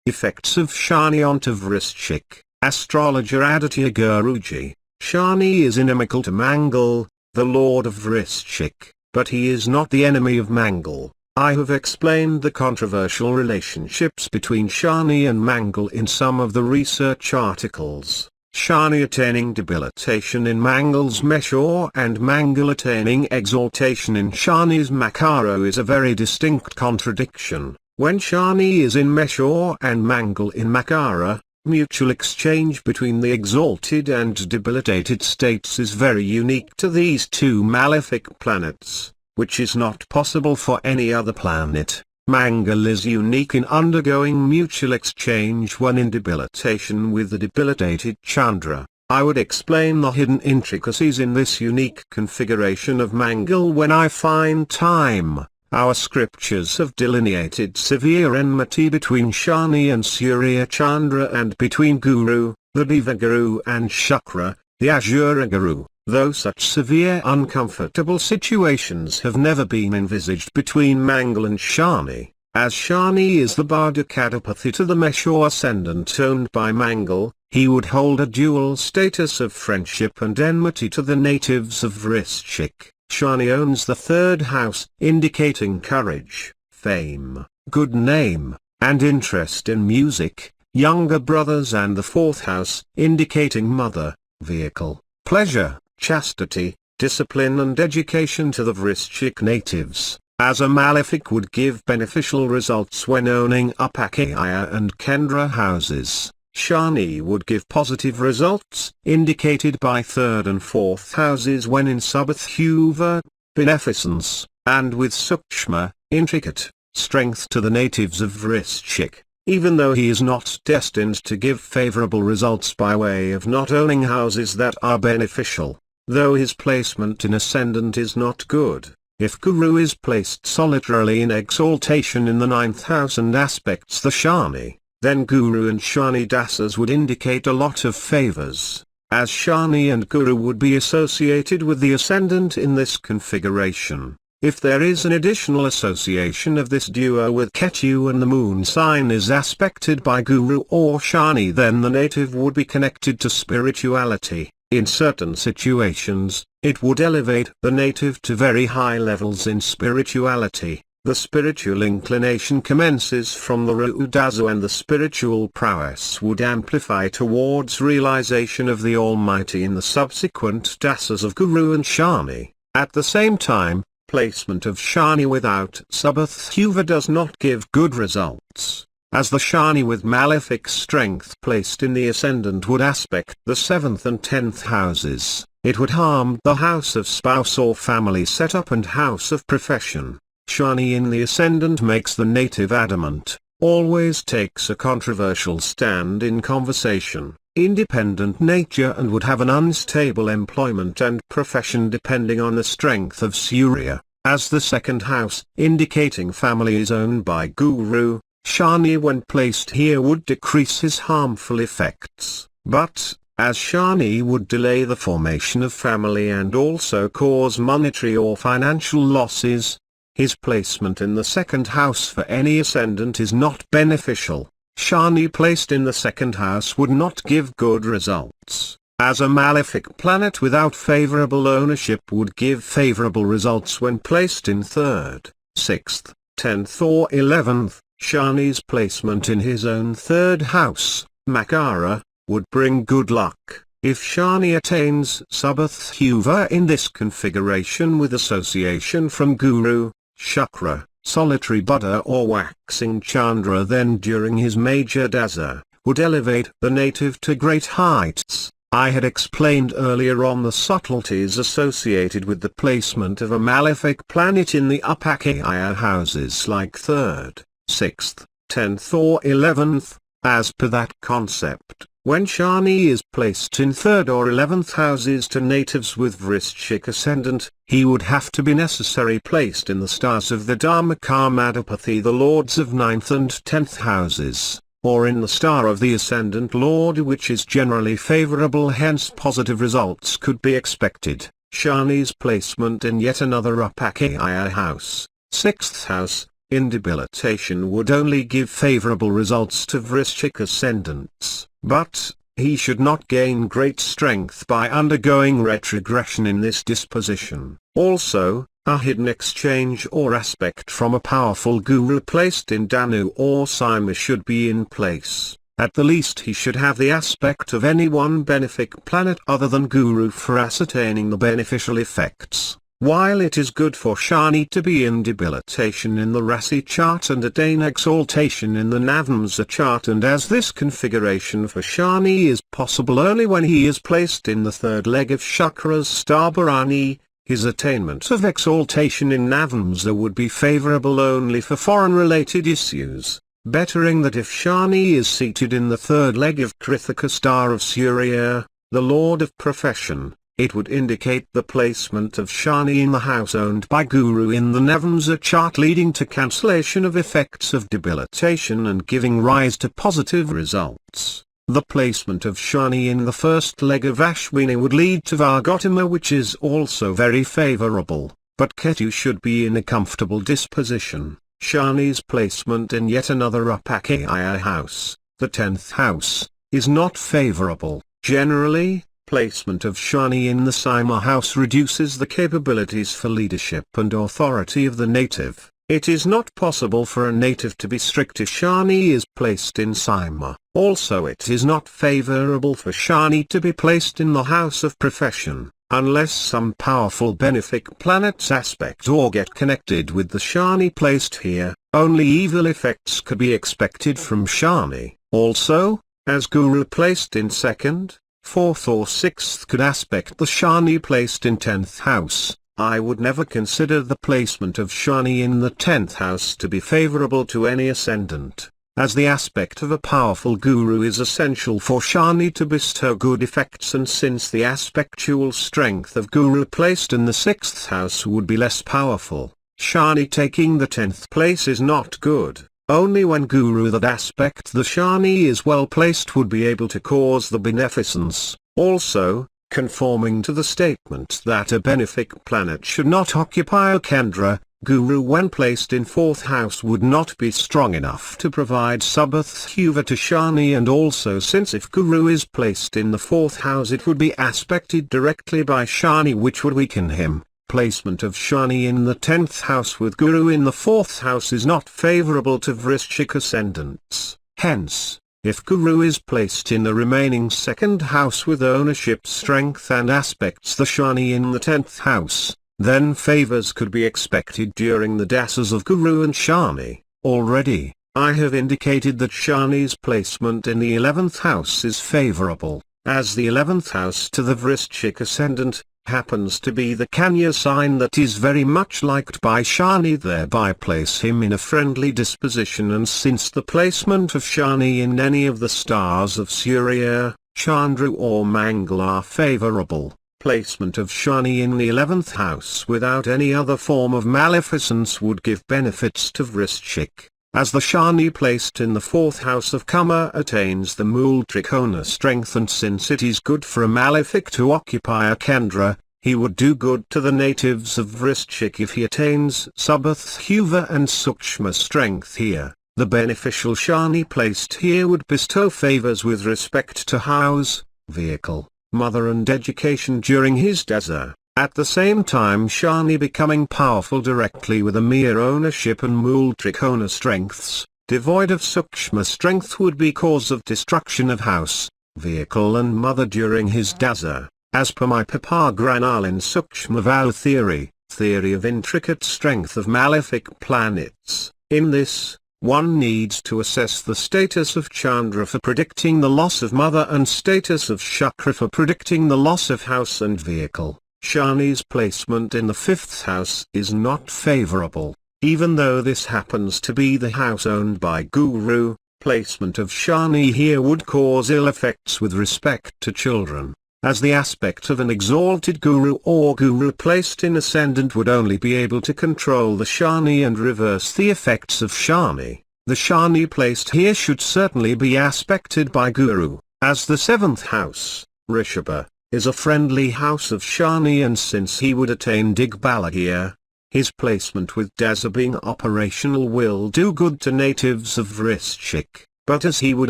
Effects of Shani onto Vrishchik. Astrologer Aditya Guruji. Shani is inimical to Mangal, the lord of Vrishchik, but he is not the enemy of Mangal. I have explained the controversial relationships between Shani and Mangal in some of the research articles. Shani attaining debilitation in Mangal's Meshur and Mangal attaining exaltation in Shani's Makara is a very distinct contradiction. When Shani is in Meshur and Mangal in Makara, mutual exchange between the exalted and debilitated states is very unique to these two malefic planets, which is not possible for any other planet. Mangal is unique in undergoing mutual exchange when in debilitation with the debilitated Chandra. I would explain the hidden intricacies in this unique configuration of Mangal when I find time. Our scriptures have delineated severe enmity between Shani and Surya Chandra and between Guru, the Devaguru and Shukra, the Asura Guru, though such severe uncomfortable situations have never been envisaged between Mangal and Shani, as Shani is the Bardakadapathy to the Meshur Ascendant owned by Mangal. He would hold a dual status of friendship and enmity to the natives of Vrishchik. Shani owns the third house, indicating courage, fame, good name, and interest in music, younger brothers, and the fourth house, indicating mother, vehicle, pleasure, chastity, discipline and education to the Vrishchik natives. As a malefic would give beneficial results when owning Upakaya and Kendra houses, Shani would give positive results, indicated by third and fourth houses when in Subhathuva, beneficence, and with Sukshma, intricate, strength to the natives of Vrishchik, even though he is not destined to give favorable results by way of not owning houses that are beneficial, though his placement in ascendant is not good. If Guru is placed solitarily in exaltation in the ninth house and aspects the Shani, then Guru and Shani dasas would indicate a lot of favors, as Shani and Guru would be associated with the ascendant in this configuration. If there is an additional association of this duo with Ketu and the moon sign is aspected by Guru or Shani, then the native would be connected to spirituality. In certain situations, it would elevate the native to very high levels in spirituality. The spiritual inclination commences from the Rudasu and the spiritual prowess would amplify towards realization of the Almighty in the subsequent dasas of Guru and Shani. At the same time, placement of Shani without Subhathuva does not give good results, as the Shani with malefic strength placed in the ascendant would aspect the 7th and 10th houses. It would harm the house of spouse or family setup and house of profession. Shani in the ascendant makes the native adamant, always takes a controversial stand in conversation, independent nature, and would have an unstable employment and profession depending on the strength of Surya, as the second house, indicating family, is owned by Guru. Shani when placed here would decrease his harmful effects, but, as Shani would delay the formation of family and also cause monetary or financial losses, his placement in the second house for any ascendant is not beneficial. Shani placed in the second house would not give good results, as a malefic planet without favorable ownership would give favorable results when placed in third, 6th, 10th or 11th. Shani's placement in his own third house, Makara, would bring good luck. If Shani attains Subhathuva in this configuration with association from Guru, Shukra, solitary Buddha or waxing Chandra, then during his major dasa, would elevate the native to great heights. I had explained earlier on the subtleties associated with the placement of a malefic planet in the Upakaya houses like 3rd, 6th, 10th or 11th. As per that concept, when Shani is placed in 3rd or 11th houses to natives with Vrishchik ascendant, he would have to be necessarily placed in the stars of the Dharmakarmadapathy, the lords of 9th and 10th houses, or in the star of the ascendant lord, which is generally favorable, hence positive results could be expected. Shani's placement in yet another Upakaya house, 6th house, in debilitation would only give favorable results to Vrishchik ascendants, but he should not gain great strength by undergoing retrogression in this disposition. Also, a hidden exchange or aspect from a powerful guru placed in Danu or Sima should be in place. At the least he should have the aspect of any one benefic planet other than guru for ascertaining the beneficial effects. While it is good for Shani to be in debilitation in the Rasi chart and attain exaltation in the Navamsa chart, and as this configuration for Shani is possible only when he is placed in the third leg of Shukra's star Bharani, his attainment of exaltation in Navamsa would be favorable only for foreign-related issues, bettering that if Shani is seated in the third leg of Krithika star of Surya, the lord of profession, it would indicate the placement of Shani in the house owned by Guru in the Navamsa chart, leading to cancellation of effects of debilitation and giving rise to positive results. The placement of Shani in the first leg of Ashwini would lead to Vargotama, which is also very favorable, but Ketu should be in a comfortable disposition. Shani's placement in yet another Upakaya house, the 10th house, is not favorable. Generally, placement of Shani in the Sima house reduces the capabilities for leadership and authority of the native. It is not possible for a native to be strict if Shani is placed in Sima. Also, it is not favorable for Shani to be placed in the house of profession, unless some powerful benefic planets aspect or get connected with the Shani placed here. Only evil effects could be expected from Shani. Also, as Guru placed in 2nd, 4th or 6th could aspect the Shani placed in 10th house, I would never consider the placement of Shani in the 10th house to be favorable to any ascendant, as the aspect of a powerful guru is essential for Shani to bestow good effects, and since the aspectual strength of guru placed in the 6th house would be less powerful, Shani taking the 10th place is not good. Only when guru that aspect the Shani is well placed would be able to cause the beneficence. Also, conforming to the statement that a benefic planet should not occupy a Kendra, Guru when placed in 4th house would not be strong enough to provide Subhathuva to Shani, and also since if Guru is placed in the 4th house it would be aspected directly by Shani, which would weaken him. Placement of Shani in the 10th house with Guru in the 4th house is not favorable to Vrishchik ascendants. Hence, if Guru is placed in the remaining 2nd house with ownership strength and aspects the Shani in the 10th house, then favors could be expected during the dasas of Guru and Shani. Already, I have indicated that Shani's placement in the 11th house is favorable, as the 11th house to the Vrishchik ascendant happens to be the Kanya sign that is very much liked by Shani, thereby place him in a friendly disposition. And since the placement of Shani in any of the stars of Surya, Chandra or Mangal are favorable, placement of Shani in the 11th house without any other form of maleficence would give benefits to Vrishchik, as the Shani placed in the 4th house of Kama attains the Mool Trikona strength, and since it is good for a malefic to occupy a Kendra, he would do good to the natives of Vrishchik if he attains Subhathuva and Sukshma strength here. The beneficial Shani placed here would bestow favors with respect to house, vehicle, mother and education during his dasa. At the same time, Shani becoming powerful directly with a mere ownership and Mool Trikona strengths, devoid of Sukshma strength, would be cause of destruction of house, vehicle and mother during his dasa, as per my Papa Granal in Sukshma Vow theory of intricate strength of malefic planets. In this, one needs to assess the status of Chandra for predicting the loss of mother and status of Shukra for predicting the loss of house and vehicle. Shani's placement in the 5th house is not favorable, even though this happens to be the house owned by Guru. Placement of Shani here would cause ill effects with respect to children, as the aspect of an exalted Guru or Guru placed in ascendant would only be able to control the Shani and reverse the effects of Shani. The Shani placed here should certainly be aspected by Guru, as the 7th house, Rishabha, is a friendly house of Shani, and since he would attain Digbala here, His placement with Dasa being operational will do good to natives of Vrishchik, but as he would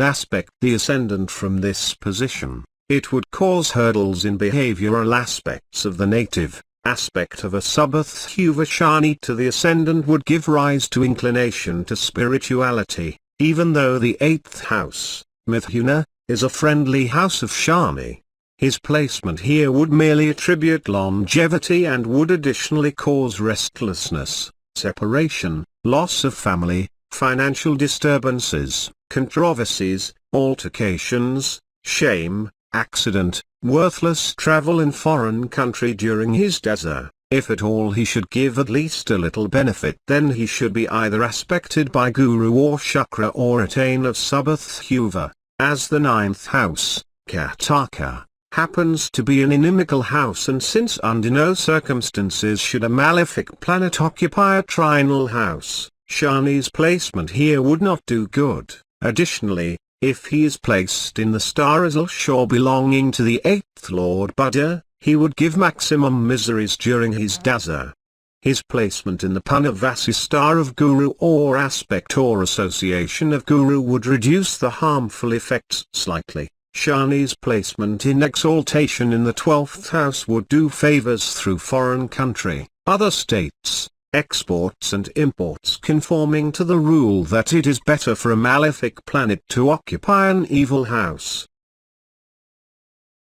aspect the ascendant from this position, it would cause hurdles in behavioral aspects of the native. Aspect of a Subhathuva Shani to the ascendant would give rise to inclination to spirituality, even though the 8th house, Mithuna, is a friendly house of Shani. His placement here would merely attribute longevity and would additionally cause restlessness, separation, loss of family, financial disturbances, controversies, altercations, shame, accident, worthless travel in foreign country during his dasa. If at all he should give at least a little benefit, then he should be either aspected by Guru or Shukra or attain of Subhathuva, as the 9th house, Kataka, happens to be an inimical house, and since under no circumstances should a malefic planet occupy a trinal house, Shani's placement here would not do good. Additionally, if he is placed in the star Azalshore belonging to the 8th Lord Buddha, he would give maximum miseries during his dasa. His placement in the Punarvasi star of Guru or aspect or association of Guru would reduce the harmful effects slightly. Shani's placement in exaltation in the 12th house would do favors through foreign country, other states, exports and imports, conforming to the rule that it is better for a malefic planet to occupy an evil house.